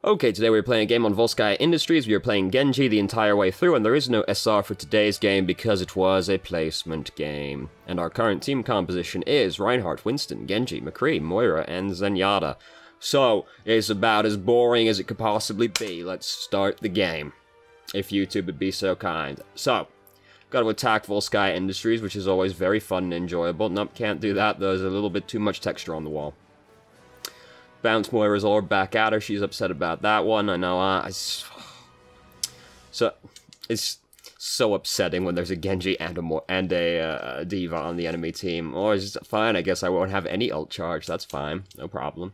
Okay, today we're playing a game on VoD Industries. We are playing Genji the entire way through, and there is no SR for today's game because it was a placement game. And our current team composition is Reinhardt, Winston, Genji, McCree, Moira, and Zenyatta. So, it's about as boring as it could possibly be. Let's start the game, if YouTube would be so kind. So, got to attack VoD Industries, which is always very fun and enjoyable. Nope, can't do that. There's a little bit too much texture on the wall. Bounce Moira's orb back at her. She's upset about that one. I know. So it's so upsetting when there's a Genji and a D.Va on the enemy team. Or it's fine. I guess I won't have any ult charge. That's fine. No problem.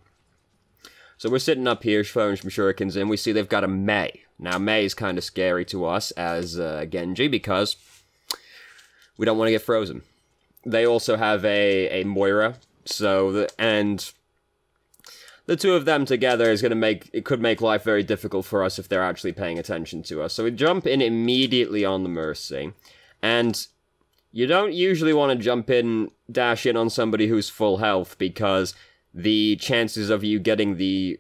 So we're sitting up here, throwing some shurikens in. We see they've got a Mei. Now Mei is kind of scary to us as Genji because we don't want to get frozen. They also have a Moira. So the two of them together is going to could make life very difficult for us if they're actually paying attention to us. So we jump in immediately on the Mercy. And you don't usually want to dash in on somebody who's full health because the chances of you getting the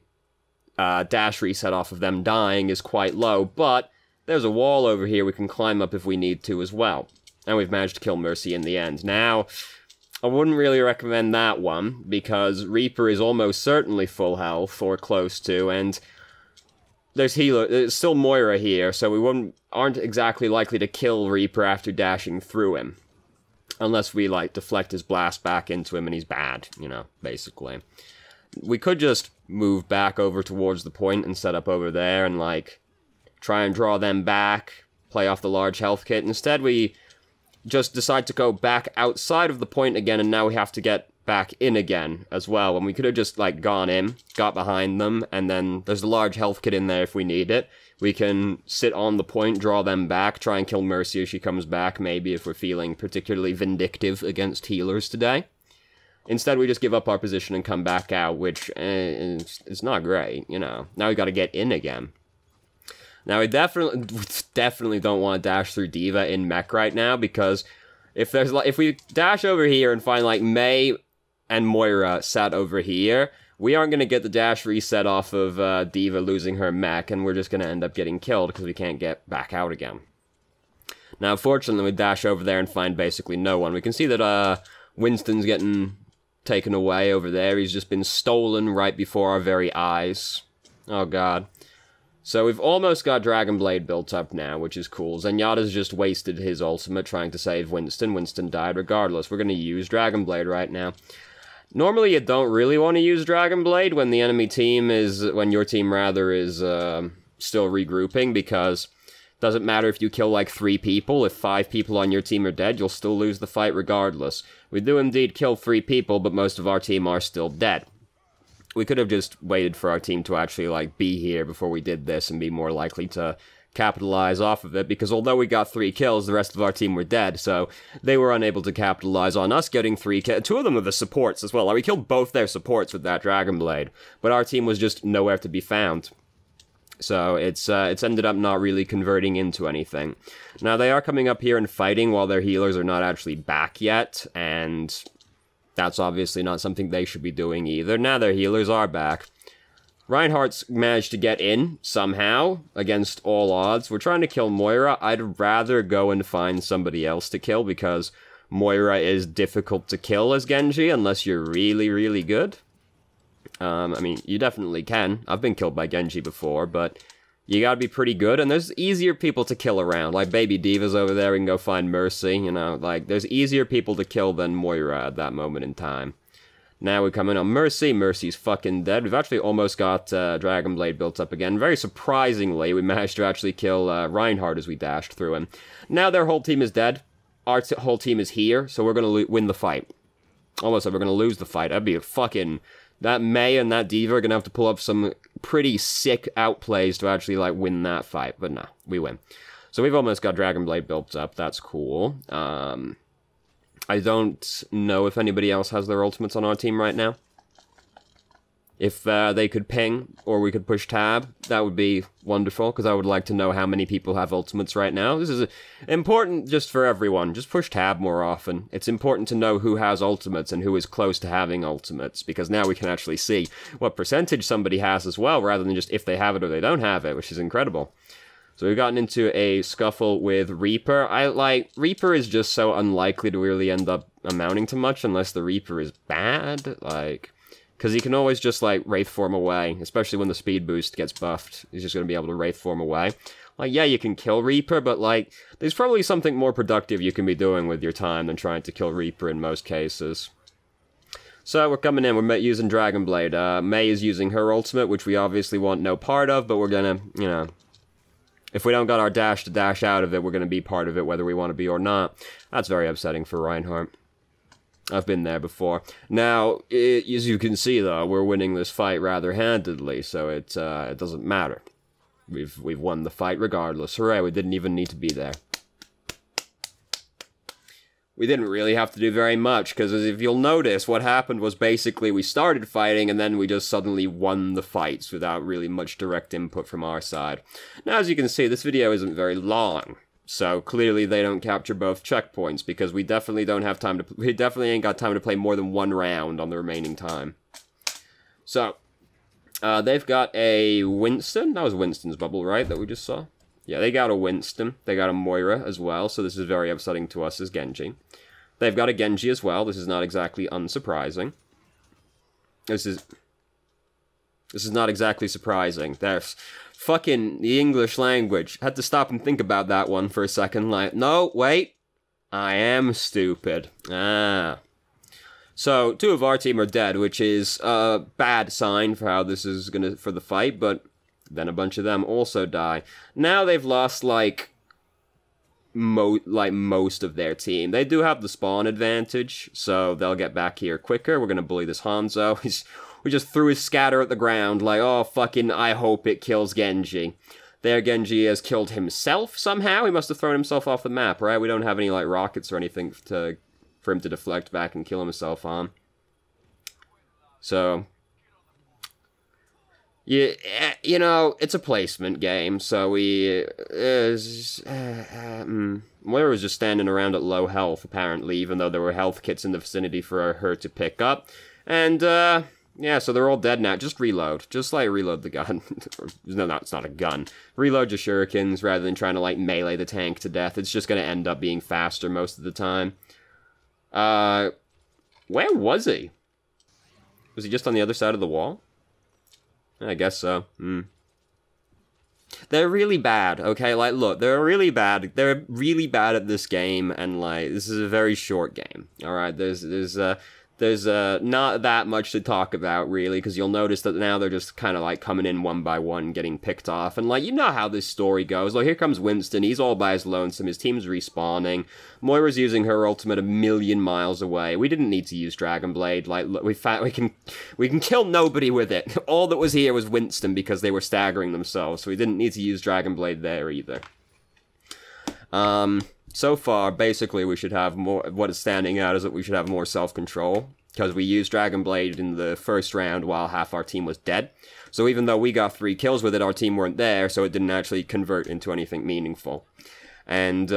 dash reset off of them dying is quite low. But there's a wall over here we can climb up if we need to as well. And we've managed to kill Mercy in the end. Now, I wouldn't really recommend that one, because Reaper is almost certainly full health, or close to, and there's still Moira here, so we aren't exactly likely to kill Reaper after dashing through him. Unless we, like, deflect his blast back into him and he's bad, you know, basically. We could just move back over towards the point and set up over there and, like, try and draw them back, play off the large health kit. Instead, we just decide to go back outside of the point again, and now we have to get back in again as well. And we could have just, like, gone in, got behind them, and then there's a large health kit in there if we need it. We can sit on the point, draw them back, try and kill Mercy as she comes back, maybe if we're feeling particularly vindictive against healers today. Instead, we just give up our position and come back out, which is not great, you know. Now we gotta get in again. Now, we definitely don't want to dash through D.Va in mech right now, because if we dash over here and find, like, Mei and Moira sat over here, we aren't going to get the dash reset off of D.Va losing her mech, and we're just going to end up getting killed because we can't get back out again. Now, fortunately, we dash over there and find basically no one. We can see that Winston's getting taken away over there. He's just been stolen right before our very eyes. Oh, God. So we've almost got Dragon Blade built up now, which is cool. Zenyatta's just wasted his ultimate trying to save Winston. Winston died regardless. We're going to use Dragon Blade right now. Normally you don't really want to use Dragon Blade when the enemy team when your team rather is still regrouping, because it doesn't matter if you kill like 3 people. If 5 people on your team are dead, you'll still lose the fight regardless. We do indeed kill 3 people, but most of our team are still dead. We could have just waited for our team to actually, like, be here before we did this and be more likely to capitalize off of it, because although we got 3 kills, the rest of our team were dead, so they were unable to capitalize on us getting 3 kills. 2 of them were the supports as well. Like, we killed both their supports with that Dragon Blade, but our team was just nowhere to be found. So it's ended up not really converting into anything. Now, they are coming up here and fighting while their healers are not actually back yet, and that's obviously not something they should be doing either. Now their healers are back. Reinhardt's managed to get in, somehow, against all odds. We're trying to kill Moira. I'd rather go and find somebody else to kill, because Moira is difficult to kill as Genji, unless you're really, really good. I mean, you definitely can. I've been killed by Genji before, but you gotta be pretty good, and there's easier people to kill around. Like, Baby D.Va's over there, we can go find Mercy, you know, like, there's easier people to kill than Moira at that moment in time. Now we come in on Mercy. Mercy's fucking dead. We've actually almost got Dragon Blade built up again. Very surprisingly, we managed to actually kill Reinhardt as we dashed through him. Now their whole team is dead. Our whole team is here, so we're gonna win the fight. Almost like we're gonna lose the fight. That'd be a fucking... That Mei and that D.Va are gonna have to pull up some pretty sick outplays to actually, like, win that fight. But nah, we win. So we've almost got Dragon Blade built up. That's cool. I don't know if anybody else has their ultimates on our team right now. If they could ping, or we could push tab, that would be wonderful, because I would like to know how many people have ultimates right now. This is important just for everyone. Just push tab more often. It's important to know who has ultimates and who is close to having ultimates, because now we can actually see what percentage somebody has as well, rather than just if they have it or they don't have it, which is incredible. So we've gotten into a scuffle with Reaper. Reaper is just so unlikely to really end up amounting to much unless the Reaper is bad, because he can always just, Wraith form away, especially when the speed boost gets buffed. He's just going to be able to Wraith form away. Yeah, you can kill Reaper, but, there's probably something more productive you can be doing with your time than trying to kill Reaper in most cases. So, we're coming in, we're using Dragon Blade. Mei is using her ultimate, which we obviously want no part of, but we're gonna, if we don't got our dash to dash out of it, we're gonna be part of it whether we want to be or not. That's very upsetting for Reinhardt. I've been there before. Now, as you can see, though, we're winning this fight rather handedly, so it doesn't matter. We've won the fight regardless. Hooray, we didn't even need to be there. We didn't really have to do very much, because if you'll notice, what happened was basically we started fighting, and then we just suddenly won the fights without really much direct input from our side. Now, as you can see, this video isn't very long. So, clearly they don't capture both checkpoints, because we definitely don't have time to... We definitely ain't got time to play more than one round on the remaining time. So, they've got a Winston. That was Winston's bubble, right, that we just saw? Yeah, they got a Winston. They got a Moira as well, so this is very upsetting to us as Genji. They've got a Genji as well. This is not exactly unsurprising. This is not exactly surprising. There's... Fucking the English language. Had to stop and think about that one for a second. No, wait. I am stupid. Ah. So, 2 of our team are dead, which is a bad sign for how this is for the fight, but then a bunch of them also die. Now they've lost, most of their team. They do have the spawn advantage, so they'll get back here quicker. We're gonna bully this Hanzo. We just threw his scatter at the ground, oh, fucking, I hope it kills Genji. There, Genji has killed himself somehow. He must have thrown himself off the map, right? We don't have any, rockets or anything for him to deflect back and kill himself on. So, yeah, it's a placement game, so we... Moira was just standing around at low health, apparently, even though there were health kits in the vicinity for her to pick up. And, yeah, so they're all dead now. Just reload. Just, reload the gun. No, it's not a gun. Reload your shurikens rather than trying to, melee the tank to death. It's just going to end up being faster most of the time. Where was he? Was he just on the other side of the wall? I guess so. They're really bad, okay? Look, they're really bad. They're really bad at this game, and, this is a very short game. Alright, There's not that much to talk about, really, because you'll notice that now they're just kind of, coming in one by one, getting picked off, and, you know how this story goes. Here comes Winston, he's all by his lonesome, his team's respawning, Moira's using her ultimate a million miles away. We didn't need to use Dragon Blade, look, we can kill nobody with it. All that was here was Winston, because they were staggering themselves, so we didn't need to use Dragon Blade there, either. So far, basically, we should have more... What is standing out is that we should have more self-control, because we used Dragon Blade in the first round while half our team was dead. So even though we got 3 kills with it, our team weren't there, so it didn't actually convert into anything meaningful. And,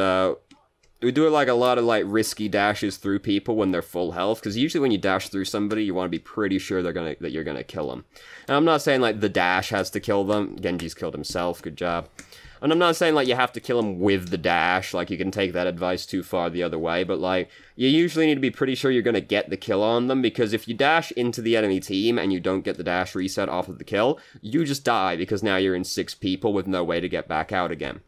we do, a lot of, risky dashes through people when they're full health, because usually when you dash through somebody, you want to be pretty sure that you're gonna kill them. And I'm not saying, the dash has to kill them. Genji's killed himself, good job. And I'm not saying, you have to kill him with the dash, you can take that advice too far the other way, but, you usually need to be pretty sure you're gonna get the kill on them, because if you dash into the enemy team and you don't get the dash reset off of the kill, you just die, because now you're in 6 people with no way to get back out again.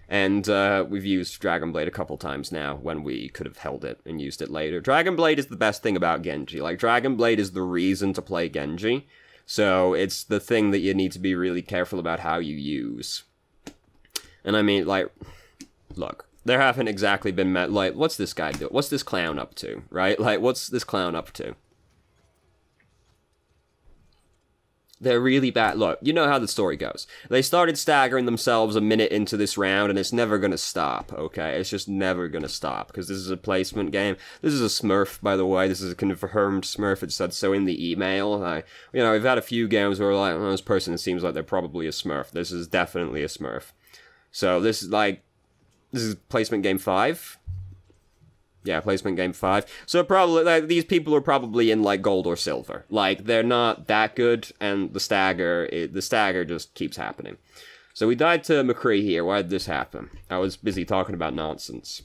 And, we've used Dragon Blade a couple times now, when we could have held it and used it later. Dragon Blade is the best thing about Genji. Dragon Blade is the reason to play Genji. So, it's the thing that you need to be really careful about how you use. And I mean, look, there haven't exactly been met, what's this guy do? What's this clown up to, right? What's this clown up to? They're really bad. Look, you know how the story goes. They started staggering themselves a minute into this round, and it's never gonna stop, okay? It's just never gonna stop, because this is a placement game. This is a Smurf, by the way. This is a confirmed Smurf. It said so in the email. You know, we've had a few games where we're like, oh, this person seems like they're probably a Smurf. This is definitely a Smurf. So this is placement game 5. Yeah, placement game 5. So probably, like, these people are probably in, like, gold or silver. Like, they're not that good, and the stagger just keeps happening. So we died to McCree here. Why did this happen? I was busy talking about nonsense.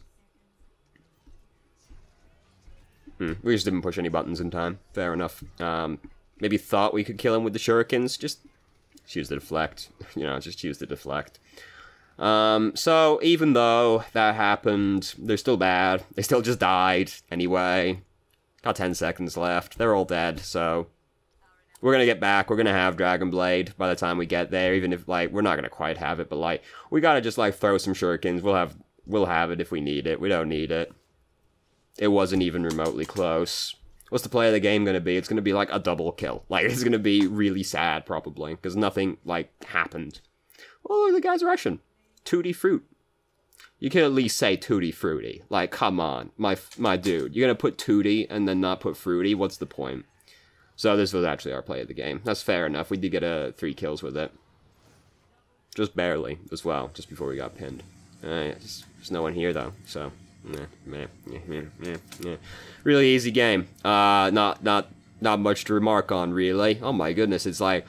We just didn't push any buttons in time. Fair enough. Maybe thought we could kill him with the shurikens. Just choose to deflect. You know, just choose to deflect. So, even though that happened, they're still bad. They still just died, anyway. Got 10 seconds left. They're all dead, so... We're gonna get back. We're gonna have Dragon Blade by the time we get there, even if, like, we're not gonna quite have it, but, like, we gotta just, like, throw some shurikens. We'll have it if we need it. We don't need it. It wasn't even remotely close. What's the play of the game gonna be? It's gonna be, like, a double kill. Like, it's gonna be really sad, probably, because nothing, like, happened. Oh, the guy's Russian. Tutti Fruit. You can at least say Tutti Fruity. Like, come on, my dude. You're gonna put Tutti and then not put Fruity? What's the point? So this was actually our play of the game. That's fair enough. We did get 3 kills with it. Just barely, as well, just before we got pinned. There's no one here, though, so... Really easy game. Not much to remark on, really. Oh my goodness, it's like...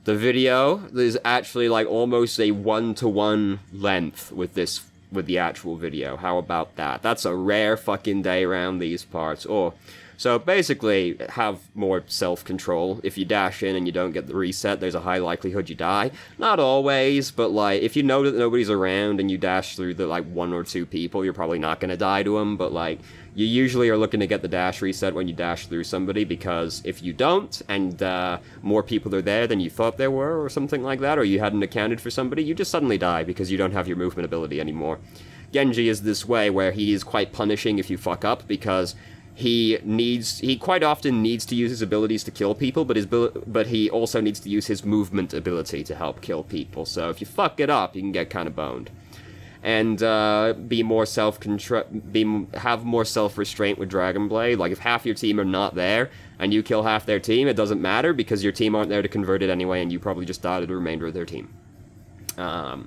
The video is actually, like, almost a 1-to-1 length with the actual video. How about that? That's a rare fucking day around these parts. Oh, so basically, have more self-control. If you dash in and you don't get the reset, there's a high likelihood you die. Not always, but, like, if you know that nobody's around and you dash through the, like, 1 or 2 people, you're probably not gonna die to them, but, like, you usually are looking to get the dash reset when you dash through somebody, because if you don't, and more people are there than you thought there were, or something like that, or you hadn't accounted for somebody, you just suddenly die because you don't have your movement ability anymore. Genji is this way, where he is quite punishing if you fuck up, because he quite often needs to use his abilities to kill people, but he also needs to use his movement ability to help kill people, so if you fuck it up, you can get kind of boned. And have more self-restraint with Dragon Blade. Like, if half your team are not there, and you kill half their team, it doesn't matter, because your team aren't there to convert it anyway, and you probably just die to the remainder of their team. Yeah,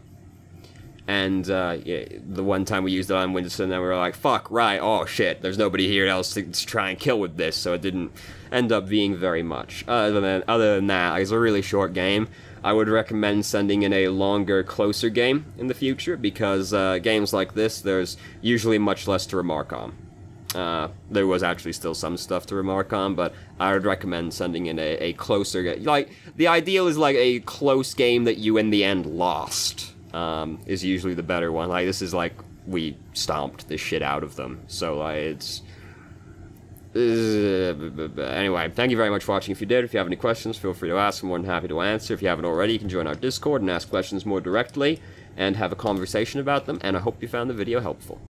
the one time we used it on Winston, and we were like, fuck, right, oh shit, there's nobody here else to try and kill with this, so it didn't end up being very much. Other than that, it's a really short game. I would recommend sending in a longer, closer game in the future, because games like this, there's usually much less to remark on. There was actually still some stuff to remark on, but I would recommend sending in a closer game. Like, the ideal is, like, a close game that you, in the end, lost, is usually the better one. Like, this is, like, we stomped the shit out of them, so, like, it's... Anyway, thank you very much for watching. If you did, if you have any questions, feel free to ask. I'm more than happy to answer. If you haven't already, you can join our Discord and ask questions more directly and have a conversation about them, and I hope you found the video helpful.